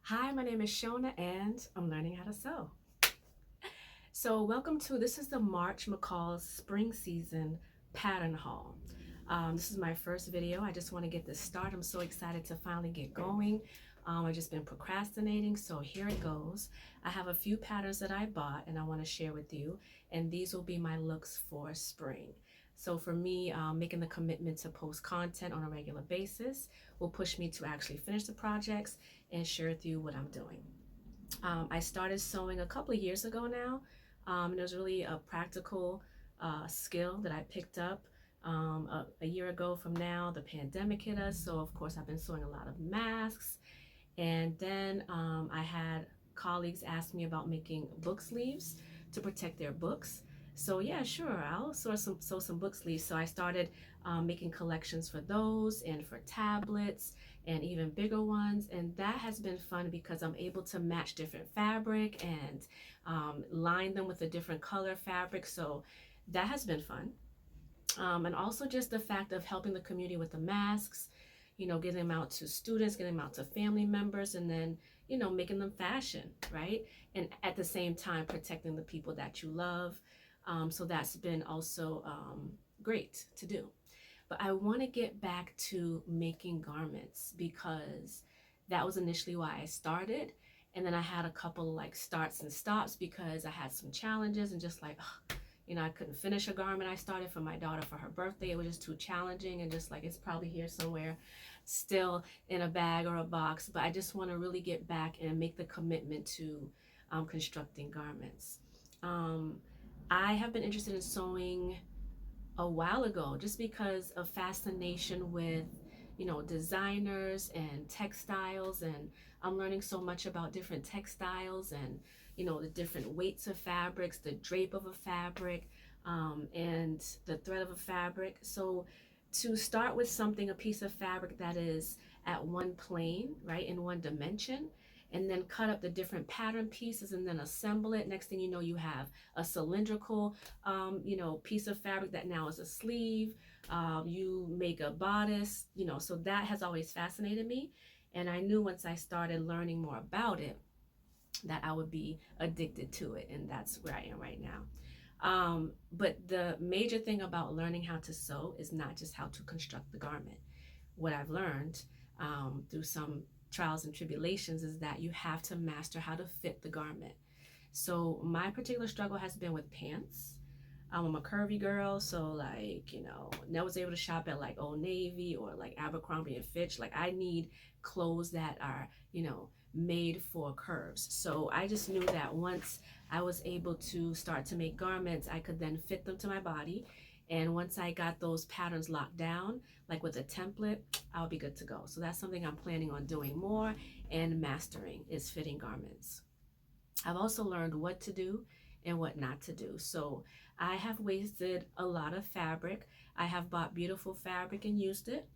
Hi, my name is Shona and I'm learning how to sew. So welcome to, this is the March McCall's spring season pattern haul. This is my first video. I just want to get this started. I'm so excited to finally get going. I've just been procrastinating, so here it goes. I have a few patterns that I bought and I want to share with you, and these will be my looks for spring. So for me, making the commitment to post content on a regular basis will push me to actually finish the projects and share with you what I'm doing. I started sewing a couple of years ago now, and it was really a practical skill that I picked up a year ago from now. The pandemic hit us, so of course I've been sewing a lot of masks, and then I had colleagues ask me about making book sleeves to protect their books. So yeah, sure, I'll sew some book sleeves. So I started making collections for those and for tablets and even bigger ones. And that has been fun because I'm able to match different fabric and line them with a different color fabric. So that has been fun. And also just the fact of helping the community with the masks, getting them out to students, getting them out to family members, and then, making them fashion, right? And at the same time, protecting the people that you love. So that's been also great to do. But I want to get back to making garments because that was initially why I started. And then I had a couple like starts and stops because I had some challenges and just like, I couldn't finish a garment I started for my daughter for her birthday. It was just too challenging and just like it's probably here somewhere still in a bag or a box. But I just want to really get back and make the commitment to constructing garments. Um, I have been interested in sewing a while ago just because of fascination with designers and textiles, and I'm learning so much about different textiles and the different weights of fabrics, the drape of a fabric, and the thread of a fabric. So to start with something, a piece of fabric that is at one plane, right, in one dimension, and then cut up the different pattern pieces and then assemble it. Next thing you know, you have a cylindrical, piece of fabric that now is a sleeve. You make a bodice, so that has always fascinated me. And I knew once I started learning more about it that I would be addicted to it. And that's where I am right now. But the major thing about learning how to sew is not just how to construct the garment. What I've learned through some trials and tribulations is that you have to master how to fit the garment. So my particular struggle has been with pants. I'm a curvy girl, so like, never was able to shop at like Old Navy or like Abercrombie and Fitch. Like I need clothes that are, made for curves. So I just knew that once I was able to start to make garments, I could then fit them to my body. And once I got those patterns locked down, like with a template, I'll be good to go. So that's something I'm planning on doing more and mastering, is fitting garments. I've also learned what to do and what not to do. So I have wasted a lot of fabric. I have bought beautiful fabric and used it.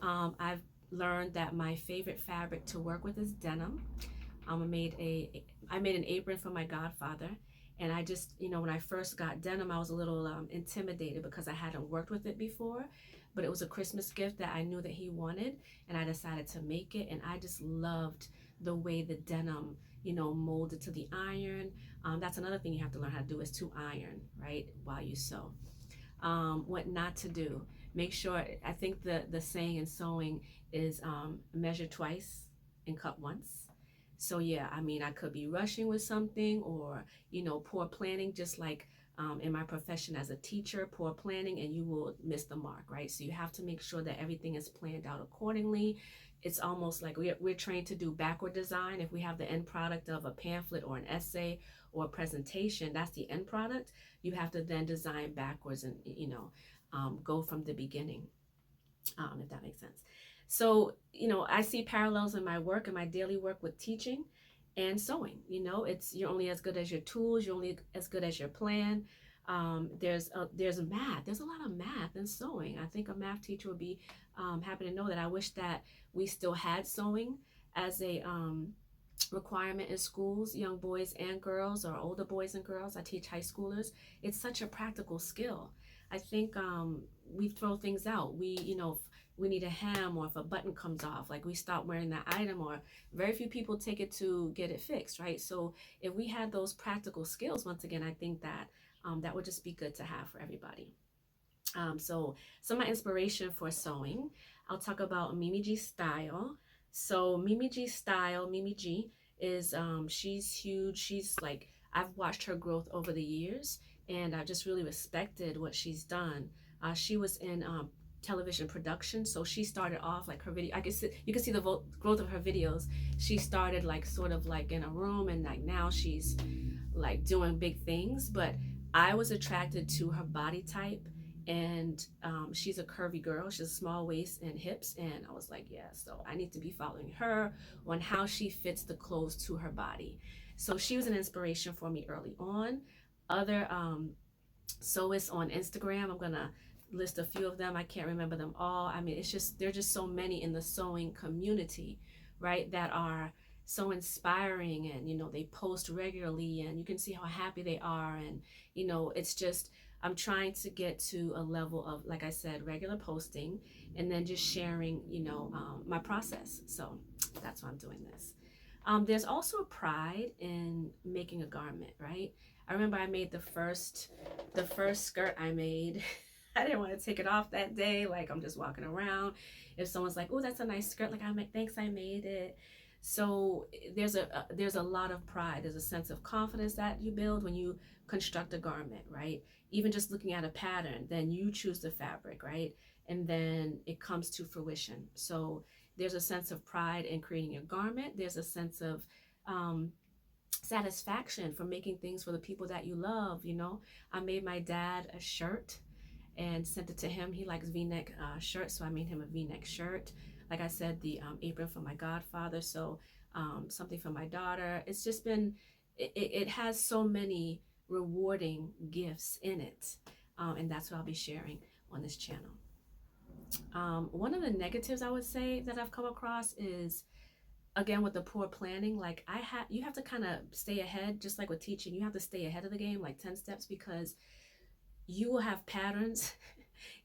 I've learned that my favorite fabric to work with is denim. I made an apron for my godfather, and I just, when I first got denim, I was a little intimidated because I hadn't worked with it before. But it was a Christmas gift that I knew that he wanted, and I decided to make it. And I just loved the way the denim, molded to the iron. That's another thing you have to learn how to do, is to iron, right, while you sew. What not to do. Make sure, I think the saying in sewing is measure twice and cut once. So yeah, I mean, I could be rushing with something, or, poor planning, just like in my profession as a teacher, poor planning, and you will miss the mark, right? So you have to make sure that everything is planned out accordingly. It's almost like we're trained to do backward design. If we have the end product of a pamphlet or an essay or a presentation, that's the end product. You have to then design backwards and, go from the beginning, if that makes sense. So, I see parallels in my work and my daily work with teaching and sewing. You're only as good as your tools. You're only as good as your plan. There's math. There's a lot of math in sewing. I think a math teacher would be happy to know that. I wish that we still had sewing as a requirement in schools, young boys and girls, or older boys and girls. I teach high schoolers. It's such a practical skill. I think we throw things out. We, we need a hem, or if a button comes off, like we stop wearing that item, or very few people take it to get it fixed, right? So if we had those practical skills, once again, I think that that would just be good to have for everybody. So some of my inspiration for sewing, I'll talk about Mimi G Style. So Mimi G Style, Mimi G is she's huge. She's like, I've watched her growth over the years, and I just really respected what she's done. She was in television production, so she started off like her video. I can see, you can see the growth of her videos. She started like sort of like in a room, and like now she's like doing big things. But I was attracted to her body type, and she's a curvy girl. She's a small waist and hips, and I was like, yeah, so I need to be following her on how she fits the clothes to her body. So she was an inspiration for me early on. Other sewists on Instagram, I'm gonna list a few of them. I can't remember them all. I mean, it's just, there are just so many in the sewing community, right, that are so inspiring, and you know, they post regularly, and you can see how happy they are, and you know, it's just, I'm trying to get to a level of, like I said, regular posting, and then just sharing, you know, my process. So that's why I'm doing this. There's also a pride in making a garment, right? I remember I made the first skirt I made. I didn't want to take it off that day. Like, I'm just walking around. If someone's like, "Oh, that's a nice skirt," like, thanks, I made it. So there's a lot of pride. There's a sense of confidence that you build when you construct a garment, right? Even just looking at a pattern, then you choose the fabric, right? And then it comes to fruition. So there's a sense of pride in creating a garment. There's a sense of satisfaction for making things for the people that you love. You know, I made my dad a shirt and sent it to him. He likes v-neck shirts, so I made him a v-neck shirt. Like I said, the apron for my godfather, so something for my daughter. It's just been, it has so many rewarding gifts in it, and that's what I'll be sharing on this channel. One of the negatives I would say that I've come across is, again, with the poor planning. Like, you have to kind of stay ahead, just like with teaching. You have to stay ahead of the game, like 10 steps, because you will have patterns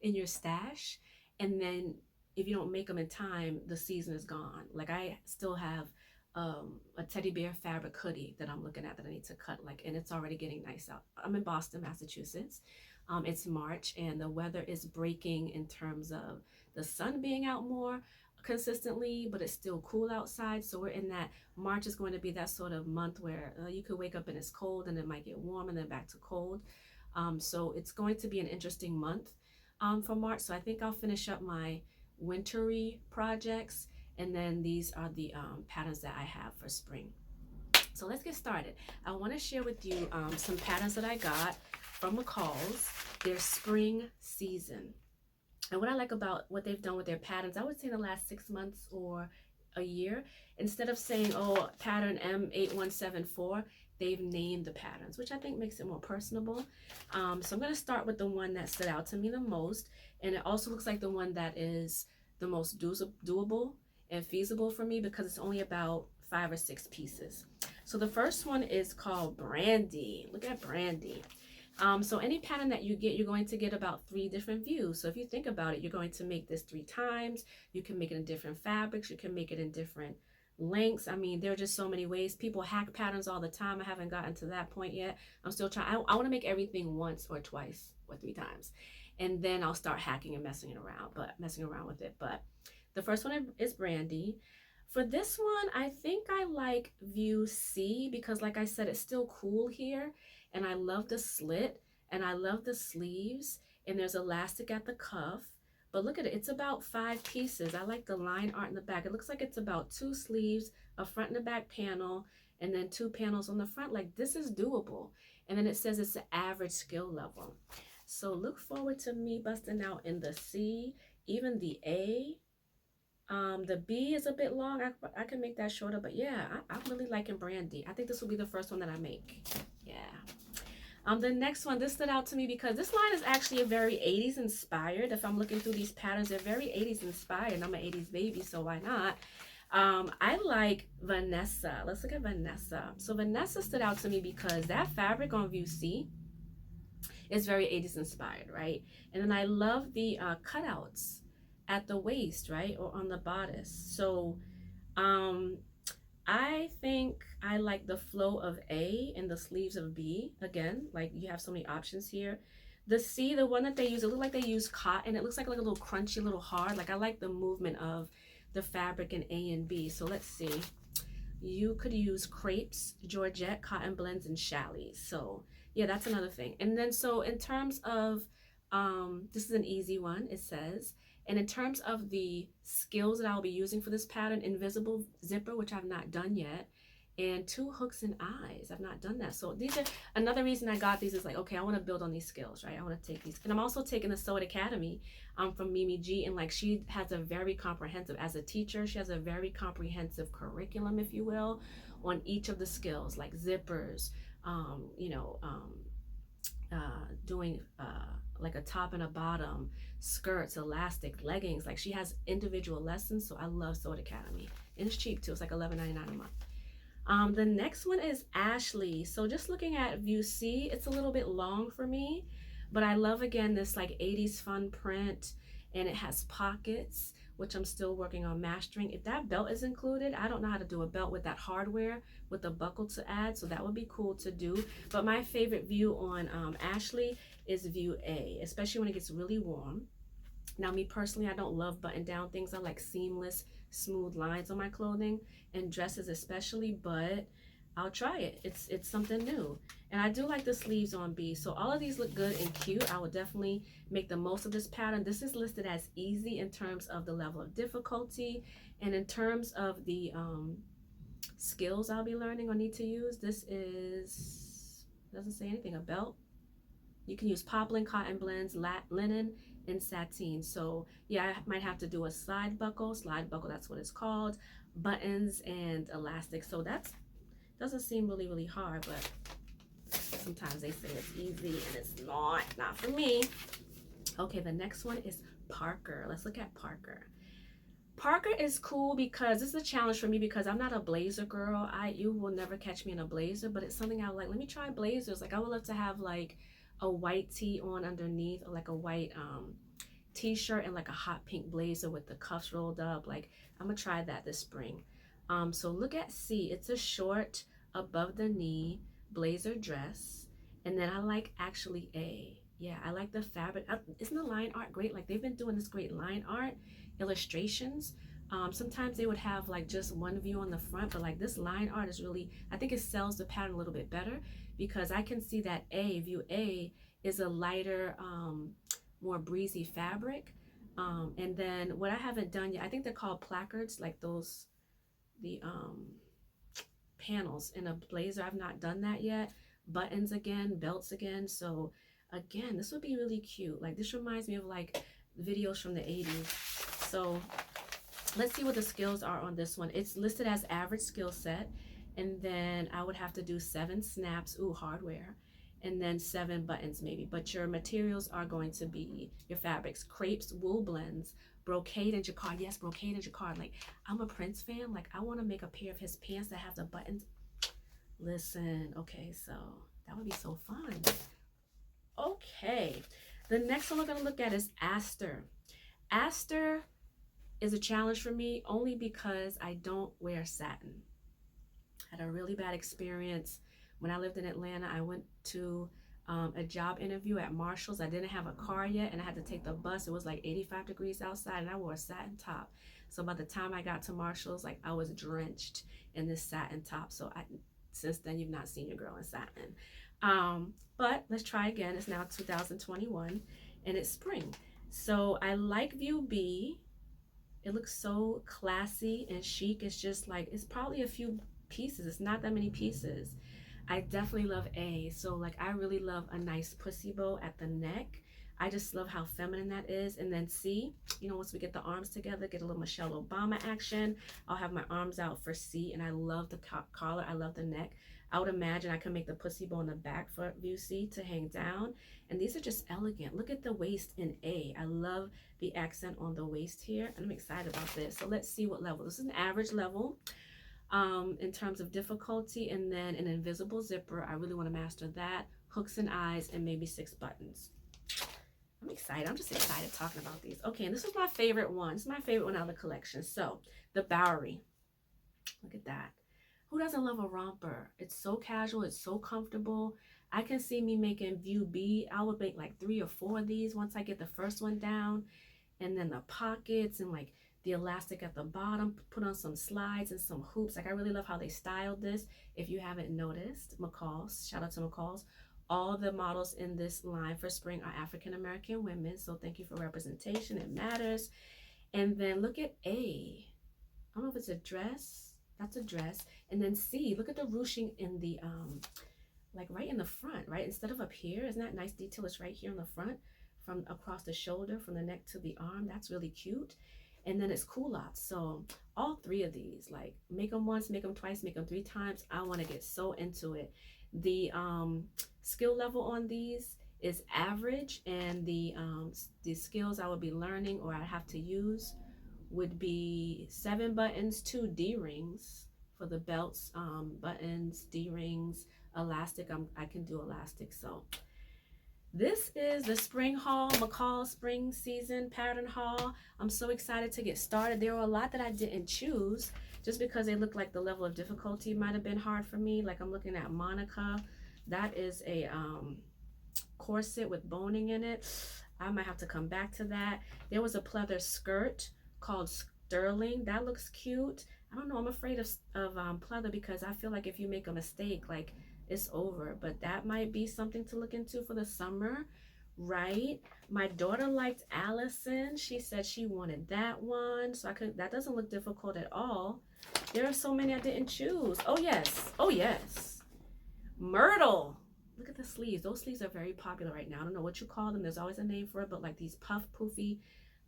in your stash, and then if you don't make them in time, the season is gone. Like, I still have a teddy bear fabric hoodie that I'm looking at that I need to cut, like, and it's already getting nice out. I'm in Boston, Massachusetts. It's March, and the weather is breaking in terms of the sun being out more consistently, but it's still cool outside. So we're in that, March is going to be that sort of month where you could wake up and it's cold, and it might get warm and then back to cold. So it's going to be an interesting month for March. So I think I'll finish up my wintry projects, and then these are the patterns that I have for spring. So let's get started. I want to share with you some patterns that I got from McCall's, their spring season. And what I like about what they've done with their patterns, I would say in the last 6 months or a year, instead of saying, oh, pattern M8174, they've named the patterns, which I think makes it more personable. So I'm going to start with the one that stood out to me the most, and it also looks like the one that is the most doable and feasible for me, because it's only about 5 or 6 pieces. So the first one is called Brandy. Look at Brandy. So any pattern that you get, you're going to get about 3 different views. So if you think about it, you're going to make this 3 times. You can make it in different fabrics. You can make it in different lengths. I mean, there are just so many ways. People hack patterns all the time. I haven't gotten to that point yet. I'm still trying. I want to make everything once or twice or 3 times, and then I'll start hacking and messing around with it. But the first one is Brandy. For this one, I think I like view C, because like I said, it's still cool here, and I love the slit, and I love the sleeves, and there's elastic at the cuff. But look at it, it's about 5 pieces. I like the line art in the back. It looks like it's about 2 sleeves, a front and a back panel, and then 2 panels on the front. Like, this is doable. And then it says it's an average skill level. So look forward to me busting out in the C, even the A. The B is a bit long. I can make that shorter, but yeah, I'm really liking Brandy. I think this will be the first one that I make. Yeah. The next one, this stood out to me because this line is actually a very 80s inspired. If I'm looking through these patterns, they're very 80s inspired. I'm an 80s baby, so why not? I like Vanessa. Let's look at Vanessa. So Vanessa stood out to me because that fabric on view C is very 80s inspired, right? And then I love the cutouts at the waist, right? Or on the bodice. So um, I think I like the flow of A and the sleeves of B. Again, like you have so many options here. The C, the one that they use, it looks like they use cotton. It looks like a little crunchy, a little hard. Like I like the movement of the fabric in A and B. So let's see. You could use crepes, georgette, cotton blends, and challis. So yeah, that's another thing. And then so in terms of, this is an easy one, it says, and in terms of the skills that I'll be using for this pattern, invisible zipper, which I've not done yet, and 2 hooks and eyes. I've not done that. So these are another reason I got these is like, okay, I want to build on these skills, right? I want to take these. And I'm also taking the Sew It Academy from Mimi G. And like she has a very comprehensive, as a teacher, she has a very comprehensive curriculum, if you will, on each of the skills, like zippers, doing like a top and a bottom, skirts, elastic, leggings. Like she has individual lessons. So I love Sew It Academy. And it's cheap too. It's like $11.99 a month. The next one is Ashley. So just looking at view C, it's a little bit long for me, but I love again this like 80s fun print, and it has pockets, which I'm still working on mastering. If that belt is included, I don't know how to do a belt with that hardware with the buckle to add, so that would be cool to do. But my favorite view on Ashley is view A, especially when it gets really warm. Now, me personally, I don't love button down things. I like seamless, smooth lines on my clothing and dresses especially, but I'll try it. It's something new. And I do like the sleeves on B. So all of these look good and cute. I would definitely make the most of this pattern. This is listed as easy in terms of the level of difficulty. And in terms of the skills I'll be learning or need to use, this is, doesn't say anything, a belt. You can use poplin, cotton blends, linen, and sateen. So yeah, I might have to do a slide buckle, that's what it's called, buttons and elastic. So that doesn't seem really hard, but sometimes they say it's easy and it's not for me. Okay, the next one is Parker. Let's look at Parker. Parker is cool because this is a challenge for me because I'm not a blazer girl. You will never catch me in a blazer, but it's something I like. Let me try blazers. Like I would love to have like a white tee on underneath, or like a white t-shirt and like a hot pink blazer with the cuffs rolled up. Like I'm gonna try that this spring. So look at C. It's a short above the knee blazer dress, and then I like actually A. Yeah, I like the fabric. Isn't the line art great? Like they've been doing this great line art illustrations. Sometimes they would have like just one view on the front, but like this line art is really, I think it sells the pattern a little bit better because I can see that view A is a lighter, more breezy fabric. And then what I haven't done yet, I think they're called placards, like those, the panels in a blazer. I've not done that yet. Buttons again, belts again. So again, this would be really cute. Like this reminds me of like videos from the 80s. So let's see what the skills are on this one. It's listed as average skill set, and then I would have to do 7 snaps, hardware, and then 7 buttons maybe. But your materials are going to be your fabrics: crepes, wool blends, brocade, and jacquard. Yes, brocade and jacquard. Like I'm a Prince fan. Like I want to make a pair of his pants that have the buttons. Listen, okay, so that would be so fun. Okay, the next one we're going to look at is Aster. Aster is a challenge for me only because I don't wear satin. I had a really bad experience when I lived in Atlanta. I went to a job interview at Marshall's. I didn't have a car yet and I had to take the bus. It was like 85 degrees outside and I wore a satin top. So by the time I got to Marshall's, like I was drenched in this satin top. So since then you've not seen your girl in satin. But let's try again. It's now 2021 and it's spring. So I like view B. It looks so classy and chic. It's just like, it's probably a few pieces. It's not that many pieces. I definitely love A. So like, I really love a nice pussy bow at the neck. I just love how feminine that is. And then C, once we get the arms together, get a little Michelle Obama action. I'll have my arms out for C, and I love the collar. I love the neck. I would imagine I can make the pussy bow in the back for view C to hang down. And these are just elegant. Look at the waist in A. I love the accent on the waist here, and I'm excited about this. So let's see what level. This is an average level in terms of difficulty, and then an invisible zipper. I really want to master that. Hooks and eyes, and maybe 6 buttons. I'm excited. I'm just excited talking about these. Okay, and this is my favorite one. This is my favorite one out of the collection. So, the Bowery. Look at that. Who doesn't love a romper? It's so casual. It's so comfortable. I can see me making view B. I would make like 3 or 4 of these once I get the first one down. And then the pockets and like the elastic at the bottom. Put on some slides and some hoops. Like I really love how they styled this. If you haven't noticed, McCall's. Shout out to McCall's. All the models in this line for spring are African American women. So thank you for representation. It matters. And then look at A. I don't know if it's a dress. That's a dress. And then C, look at the ruching in the, like right in the front, right? Instead of up here, isn't that nice detail? It's right here in the front, from across the shoulder, from the neck to the arm. That's really cute. And then it's culottes. So all 3 of these, like make them once, make them twice, make them 3 times. I want to get so into it. The skill level on these is average, and the skills I would be learning or I have to use would be 7 buttons, 2 D-rings for the belts, buttons, D-rings, elastic. I can do elastic. So this is the spring haul, McCall spring season pattern haul. I'm so excited to get started. There were a lot that I didn't choose just because they looked like the level of difficulty might have been hard for me. Like I'm looking at Monica. That is a corset with boning in it. I might have to come back to that. There was a pleather skirt called Sterling. That looks cute. I don't know. I'm afraid of pleather because I feel like if you make a mistake, like it's over. But that might be something to look into for the summer, right? My daughter liked Allison. She said she wanted that one. So that doesn't look difficult at all. There are so many I didn't choose. Oh yes. Oh yes. Myrtle. Look at the sleeves. Those sleeves are very popular right now. I don't know what you call them. There's always a name for it, but like these puff poofy,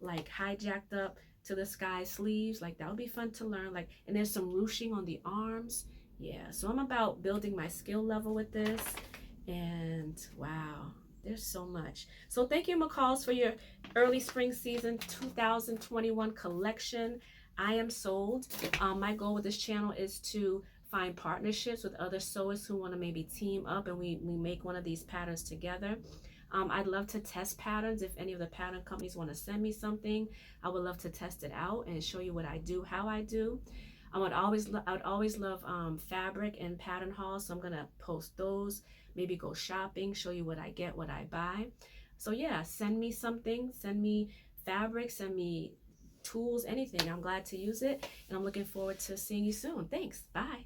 like hijacked up to the sky sleeves, like that would be fun to learn. Like, and there's some ruching on the arms. Yeah, so I'm about building my skill level with this, and wow, there's so much. So thank you, McCall's, for your early spring season 2021 collection. I am sold. My goal with this channel is to find partnerships with other sewers who want to maybe team up and we make one of these patterns together. I'd love to test patterns. If any of the pattern companies want to send me something, I would love to test it out and show you what I do, how I do. I would always love fabric and pattern hauls, so I'm gonna post those. Maybe go shopping, show you what I get, what I buy. So yeah, send me something. Send me fabric. Send me tools. Anything. I'm glad to use it, and I'm looking forward to seeing you soon. Thanks. Bye.